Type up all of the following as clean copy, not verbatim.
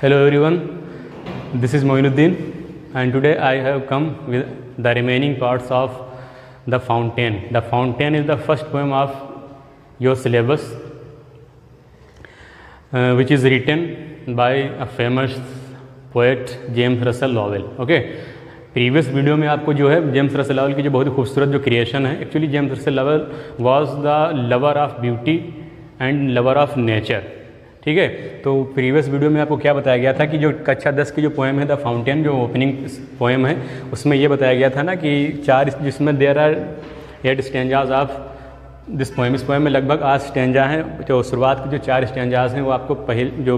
Hello everyone, this is Moinuddin and today I have come with the remaining parts of The Fountain. The Fountain is the first poem of your syllabus which is written by a famous poet James Russell Lowell. Okay, previous video में आपको जो है James Russell Lovell की जो बहुत ही खूबसूरत जो creation है, actually James Russell Lowell was the lover of beauty and lover of nature. ठीक है, तो प्रीवियस वीडियो में आपको क्या बताया गया था कि जो कक्षा 10 की जो पोएम है द फाउंटेन, जो ओपनिंग पोएम है, उसमें ये बताया गया था ना कि चार, जिसमें there are 8 stanzas of this poem. इस पोएम में लगभग 8 स्टैंजा हैं. जो शुरुआत के जो 4 स्टैंजाज हैं वो आपको जो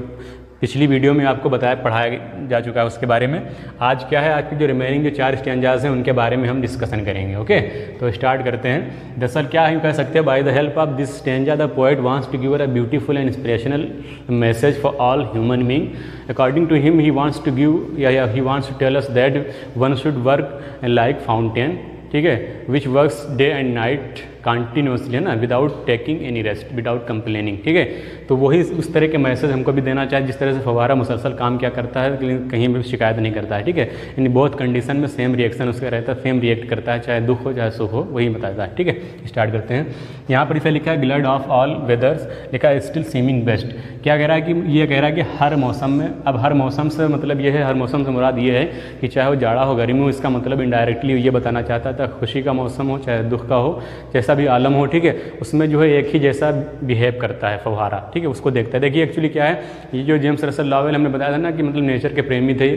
पिछली वीडियो में आपको पढ़ाया जा चुका है उसके बारे में. आज क्या है, आज की जो रिमेनिंग जो 4 स्टैंजाज हैं उनके बारे में हम डिस्कशन करेंगे. ओके, तो स्टार्ट करते हैं. दरअसल क्या है, कह सकते हैं, by the help of this stanza the poet wants to give a beautiful and inspirational message for all human being. According to him he wants to give he wants to tell us that one should work like fountain. ठीक है, which works day and night continuously, है ना, without taking any rest, without complaining. ठीक है, तो वही उस तरह के मैसेज हमको भी देना चाहिए जिस तरह से फव्वारा मुसलसल काम क्या करता है, कहीं भी शिकायत नहीं करता है. ठीक है, इन बहुत कंडीशन में सेम रिएक्शन उसका रहता है, सेम रिएक्ट करता है, चाहे दुख हो चाहे सुख हो, वही बताता है. ठीक है, स्टार्ट करते हैं. यहाँ पर इसे लिखा है ग्लड ऑफ ऑल वेदर्स, लिखा है स्टिल सीमिंग बेस्ट. क्या कह रहा है कि ये कह रहा है कि हर मौसम में, अब हर मौसम से मतलब ये है, हर मौसम से मुराद ये है कि चाहे वो जाड़ा हो गर्मी हो, इसका मतलब इनडायरेक्टली ये बताना चाहता था खुशी का मौसम हो चाहे दुख का हो, जैसा भी आलम हो, ठीक है, उसमें जो है एक ही जैसा बिहेव करता है फव्वारा. ठीक है, उसको देखता है. देखिए एक्चुअली क्या है, ये जो जेम्स रसेल लॉवेल हमने बताया था ना कि मतलब नेचर के प्रेमी थे,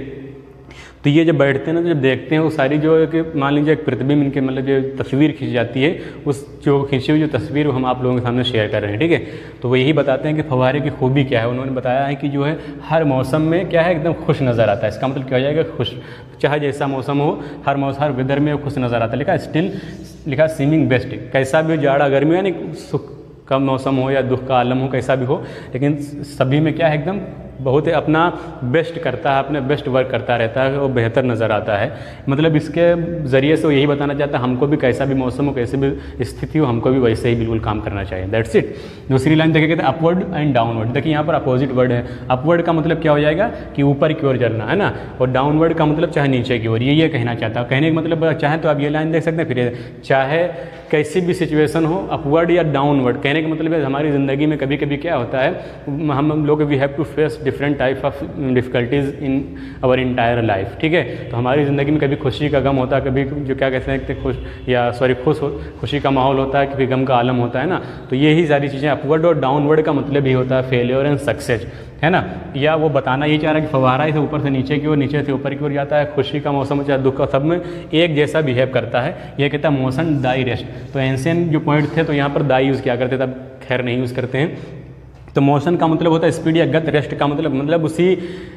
तो ये जब बैठते हैं ना, तो जब देखते हैं वो सारी जो कि मान लीजिए एक प्रतिबिंब इनके मतलब जो तस्वीर खींच जाती है, उस जो खींची हुई जो तस्वीर वो हम आप लोगों के सामने शेयर कर रहे हैं. ठीक है, तो वो यही बताते हैं कि फव्वारे की खूबी क्या है. उन्होंने बताया है कि जो है हर मौसम में क्या है, एकदम खुश नज़र आता है. इसका मतलब क्या हो जाएगा, खुश, चाहे जैसा मौसम हो, हर वेदर में खुश नज़र आता है. लिखा स्टिल, लिखा सीमिंग बेस्ट, कैसा भी हो, जाड़ा गर्मी यानी सुख का मौसम हो या दुख का आलम हो, कैसा भी हो, लेकिन सभी में क्या है, एकदम बहुत ही अपना बेस्ट करता है, अपने बेस्ट वर्क करता रहता है, वो बेहतर नज़र आता है. मतलब इसके ज़रिए से वो यही बताना चाहता है हमको भी कैसा भी मौसम हो, कैसे भी स्थिति हो, हमको भी वैसे ही बिल्कुल काम करना चाहिए. That's it. दूसरी लाइन देखिए, कहते हैं अपवर्ड एंड डाउनवर्ड. देखिए यहाँ पर अपोजिट वर्ड है. अपवर्ड का मतलब क्या हो जाएगा कि ऊपर की ओर चलना, है ना, और डाउनवर्ड का मतलब चाहे नीचे की ओर. ये कहना चाहता है. कहने का मतलब चाहे तो आप ये लाइन देख सकते हैं, फिर चाहे कैसी भी सिचुएशन हो, अपवर्ड या डाउनवर्ड, कहने का मतलब है हमारी ज़िंदगी में कभी कभी क्या होता है, हम लोग we have to face different type of difficulties in our entire life. ठीक है, तो हमारी ज़िंदगी में कभी खुशी का गम होता है, कभी जो क्या कहते हैं खुशी का माहौल होता है, कभी गम का आलम होता है ना. तो यही सारी चीज़ें. अपवर्ड और डाउनवर्ड का मतलब ही होता है फेलियर एंड सक्सेस, है ना. या वो बताना ये चाह रहा है कि फव्वारा इसे ऊपर से नीचे की ओर, नीचे से ऊपर की ओर जाता है, खुशी का मौसम चाहे दुख का, सब में एक जैसा बिहेव करता है. ये कहता है मोशन दाई रेस्ट. तो एंशिएंट जो पॉइंट थे तो यहाँ पर दाई यूज़ किया करते थे, अब खैर नहीं यूज़ करते हैं. तो मोशन का मतलब होता है स्पीड या गति. रेस्ट का मतलब उसी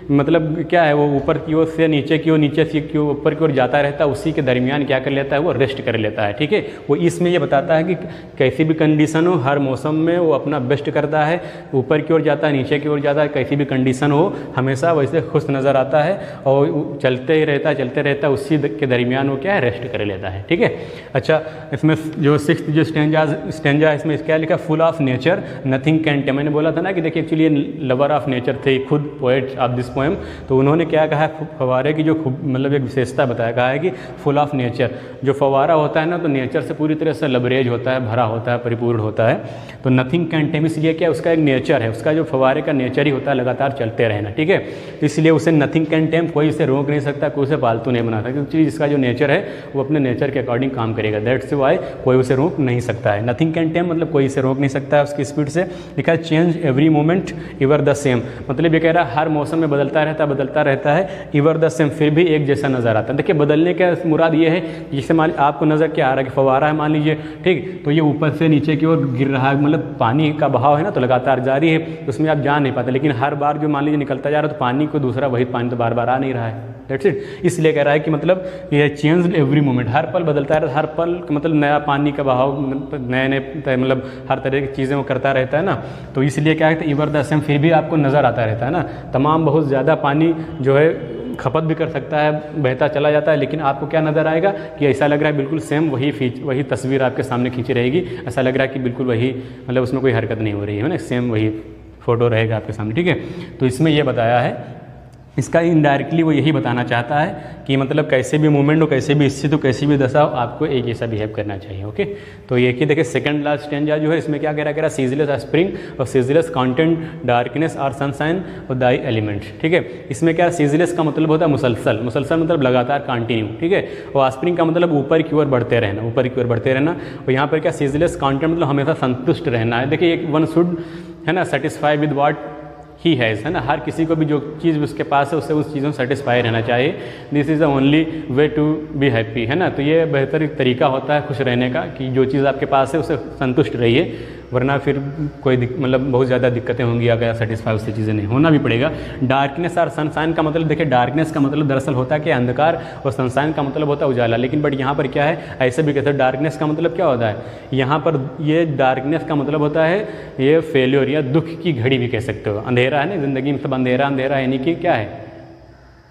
मतलब क्या है, वो ऊपर की ओर से नीचे की ओर, नीचे से की ओर, ऊपर की ओर जाता रहता है, उसी के दरमियान क्या कर लेता है, वो रेस्ट कर लेता है. ठीक है, वो इसमें ये बताता है कि कैसी भी कंडीशन हो, हर मौसम में वो अपना बेस्ट करता है, ऊपर की ओर जाता है, नीचे की ओर जाता है, कैसी भी कंडीशन हो हमेशा वैसे खुश नज़र आता है और चलते ही रहता है, उसी के दरमियान वो क्या है, रेस्ट कर लेता है. ठीक है, अच्छा, इसमें जो 6th जो स्टैंजा है, इसमें क्या लिखा, full of nature nothing can टेम. मैंने बोला था ना कि देखिए एक्चुअली लवर ऑफ नेचर थे खुद पोएट ऑफ दिस पोएम. तो उन्होंने क्या कहा है, फव्वारे की जो मतलब एक विशेषता बताया, कहा है कि फुल ऑफ नेचर. जो फव्वारा होता है ना, तो नेचर से पूरी तरह से लबरेज होता है, भरा होता है, परिपूर्ण होता है. तो नथिंग कैन टेम इसलिए क्या, उसका एक नेचर है, उसका जो फव्वारे का नेचर ही होता है लगातार चलते रहना. ठीक है, तो इसलिए उसे नथिंग कैन टेम, कोई इसे रोक नहीं सकता, कोई उसे फालतू नहीं बना सकता, क्योंकि इसका जो नेचर है वो अपने नेचर के अकॉर्डिंग काम करेगा. दैट्स वाई कोई उसे रोक नहीं सकता है. नथिंग कैन टेम मतलब कोई इसे रोक नहीं सकता है उसकी स्पीड से. लिखा है change every moment इवर the same. मतलब ये कह रहा है हर मौसम में बदलता रहता है, इवर द सेम, फिर भी एक जैसा नज़र आता है. देखिए बदलने का मुराद ये है, जैसे मान आपको नज़र क्या आ रहा है कि फव्वारा है मान लीजिए, ठीक, तो ये ऊपर से नीचे की ओर गिर रहा है, मतलब पानी का बहाव है ना, तो लगातार जारी है, तो उसमें आप जा नहीं पाते. लेकिन हर बार जो मान लीजिए निकलता जा रहा है, तो पानी को दूसरा वही पानी तो बार बार आ नहीं रहा है. That's it. इसलिए कह रहा है कि मतलब ये चेंज एवरी मोमेंट, हर पल बदलता है, हर पल मतलब नया पानी का बहाव, नए मतलब हर तरह की चीज़ें वो करता रहता है ना. तो इसलिए क्या है, इवर द सेम, फिर भी आपको नज़र आता रहता है ना. तमाम बहुत ज़्यादा पानी जो है खपत भी कर सकता है, बहता चला जाता है, लेकिन आपको क्या नज़र आएगा कि ऐसा लग रहा है बिल्कुल सेम वही तस्वीर आपके सामने खींची रहेगी. ऐसा लग रहा है कि बिल्कुल वही, मतलब उसमें कोई हरकत नहीं हो रही है ना, सेम वही फ़ोटो रहेगा आपके सामने. ठीक है, तो इसमें यह बताया है इसका इनडायरेक्टली वो यही बताना चाहता है कि मतलब कैसे भी मूवमेंट हो, कैसे भी स्थिति हो, कैसे भी दशा हो, आपको एक जैसा बिहेव करना चाहिए। ओके, तो ये कि देखिए सेकंड लास्ट स्टेंजा जो है इसमें क्या कह रहा है, सीजलेस स्प्रिंग और सीजलेस कंटेंट डार्कनेस और सनशाइन और दाई एलिमेंट। ठीक है, इसमें क्या सीजलेस का मतलब होता है मुसलसल, मुसलसल मतलब लगातार कंटिन्यू। ठीक है, और स्प्रिंग का मतलब ऊपर की ओर बढ़ते रहना, ऊपर की ओर बढ़ते रहना। और यहाँ पर क्या सीजलेस कंटेंट मतलब हमेशा संतुष्ट रहना है। देखिए एक वन शुड है ना satisfy with what he has, है ना, हर किसी को भी जो चीज़ उसके पास है उससे उस चीज़ों में सेटिस्फाई रहना चाहिए। This is the only way to be happy, है ना। तो ये बेहतर तरीका होता है खुश रहने का कि जो चीज़ आपके पास है उससे संतुष्ट रहिए, वरना फिर कोई मतलब बहुत ज़्यादा दिक्कतें होंगी, अगर सेटिस्फाई उससे चीज़ें नहीं होना भी पड़ेगा। डार्कनेस और सनशाइन का मतलब देखिए, डार्कनेस का मतलब दरअसल होता है कि अंधकार और सनशाइन का मतलब होता है उजाला। लेकिन बट यहाँ पर क्या है, ऐसे भी कहते हैं डार्कनेस का मतलब क्या होता है, यहाँ पर ये डार्कनेस का मतलब होता है ये फेल्योर या दुख की घड़ी भी कह सकते हो। अंधेरा है ना ज़िंदगी में, सब अंधेरा अंधेरा यानी कि क्या है,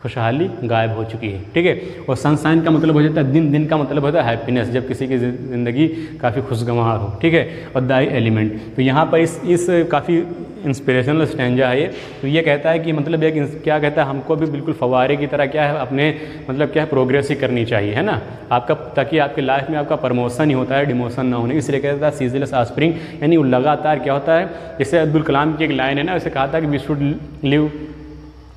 खुशहाली गायब हो चुकी है। ठीक है, और सनशाइन का मतलब हो जाता है दिन, दिन का मतलब होता है हैप्पीनेस, जब किसी की ज़िंदगी काफ़ी खुशगवार हो। ठीक है, और दाई एलिमेंट, तो यहाँ पर इस काफ़ी इंस्पिरेशनल स्टैंजा है ये। तो ये कहता है कि मतलब एक क्या कहता है, हमको भी बिल्कुल फवारे की तरह क्या है अपने मतलब क्या है प्रोग्रेस ही करनी चाहिए, है ना, आपका, ताकि आपकी लाइफ में आपका प्रमोशन ही होता है, डिमोशन ना होने। इसलिए कहता है सीजलेस स्प्रिंग, यानी वो लगातार क्या होता है, जैसे अब्दुल कलाम की एक लाइन है ना, उसे कहा था कि we should live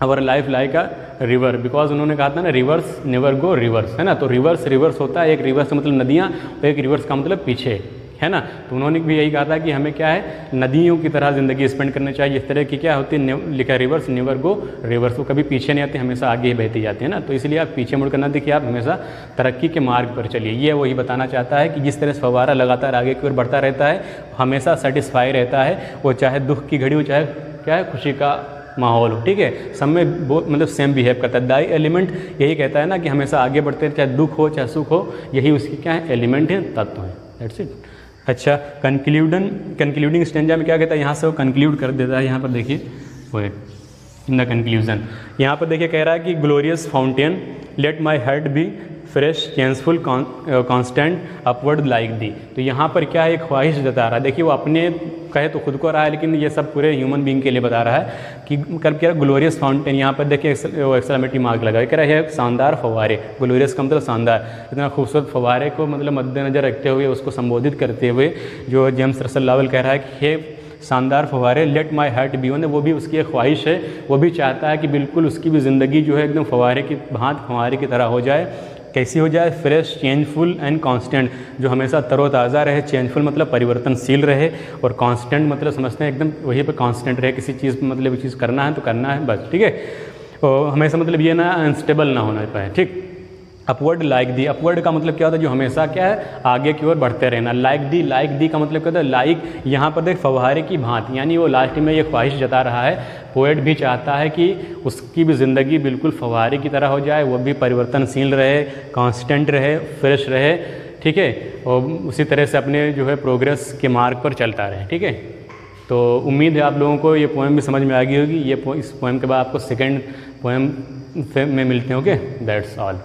our life like a river, because उन्होंने कहा था ना रिवर्स नेवर गो रिवर्स, है ना। तो रिवर्स रिवर्स होता है, एक रिवर्स का मतलब नदियाँ और एक रिवर्स का मतलब पीछे, है ना। तो उन्होंने भी यही कहा था कि हमें क्या है नदियों की तरह ज़िंदगी स्पेंड करनी चाहिए। इस तरह की क्या होती है, लिखा रिवर्स नेवर गो रिवर्स, वो कभी पीछे नहीं आते, हमेशा आगे ही बहती जाती है ना। तो इसलिए आप पीछे मुड़ कर ना देखिए, आप हमेशा तरक्की के मार्ग पर चलिए। ये वही बताना चाहता है कि जिस तरह से फव्वारा लगातार आगे की ओर बढ़ता रहता है, हमेशा सेटिस्फाई रहता है, वो चाहे दुख की घड़ी हो चाहे क्या है खुशी का माहौल हो। ठीक है, सब में बहुत मतलब सेम बिहेव करता है। दाई एलिमेंट यही कहता है ना कि हमेशा आगे बढ़ते हैं, चाहे दुख हो चाहे सुख हो, यही उसकी क्या है एलिमेंट है, तत्व है। That's it. अच्छा, कंक्लूडिंग स्टेंजा में क्या कहता है, यहाँ से वो कंक्लूड कर देता है। यहाँ पर देखिए इन द कंक्लूजन, यहाँ पर देखिए कह रहा है कि glorious fountain let my heart be fresh changeful constant upward like thee. तो यहाँ पर क्या है, एक ख्वाहिश जता रहा है। देखिए वो अपने कहे तो खुद को रहा है, लेकिन ये सब पूरे ह्यूमन बीइंग के लिए बता रहा है कि कर क्या ग्लोरियस फाउंटेन। यहाँ पर देखिए एक्सक्लेमेटरी मार्क लगा कह रहा है शानदार फव्वारे, ग्लोरियस का मतलब शानदार, इतना खूबसूरत फव्वारे को मतलब मद्देनजर रखते हुए उसको संबोधित करते हुए जो जेम्स रसल लॉवेल कह रहा है कि हे शानदार फव्वारे late my heart be on, वो भी उसकी एक ख्वाहिश है, वो भी चाहता है कि बिल्कुल उसकी भी ज़िंदगी जो है एकदम फव्वारे की भांति फव्वारे की तरह हो जाए। कैसी हो जाए, फ्रेश चेंजफुल एंड कांस्टेंट, जो हमेशा तरोताज़ा रहे। चेंजफुल मतलब परिवर्तनशील रहे, और कांस्टेंट मतलब समझते हैं एकदम वहीं पे कांस्टेंट रहे, किसी चीज़ मतलब चीज़ करना है तो करना है बस। ठीक है, और हमेशा मतलब ये ना अनस्टेबल ना होना पाए। ठीक, अपवर्ड लाइक दी, अपवर्ड का मतलब क्या होता है, जो हमेशा क्या है आगे की ओर बढ़ते रहना। लाइक दी का मतलब क्या होता है, लाइक यहाँ पर देख फव्वारे की भांति, यानी वो लास्ट में ये ख्वाहिश जता रहा है। पोएट भी चाहता है कि उसकी भी ज़िंदगी बिल्कुल फव्वारे की तरह हो जाए, वो भी परिवर्तनशील रहे, कांस्टेंट रहे, फ्रेश रहे। ठीक है, और उसी तरह से अपने जो है प्रोग्रेस के मार्ग पर चलता रहे। ठीक है, तो उम्मीद है आप लोगों को ये पोएम भी समझ में आ गई होगी। इस पोएम के बाद आपको सेकेंड पोएम में मिलते हैं। Okay, that's all.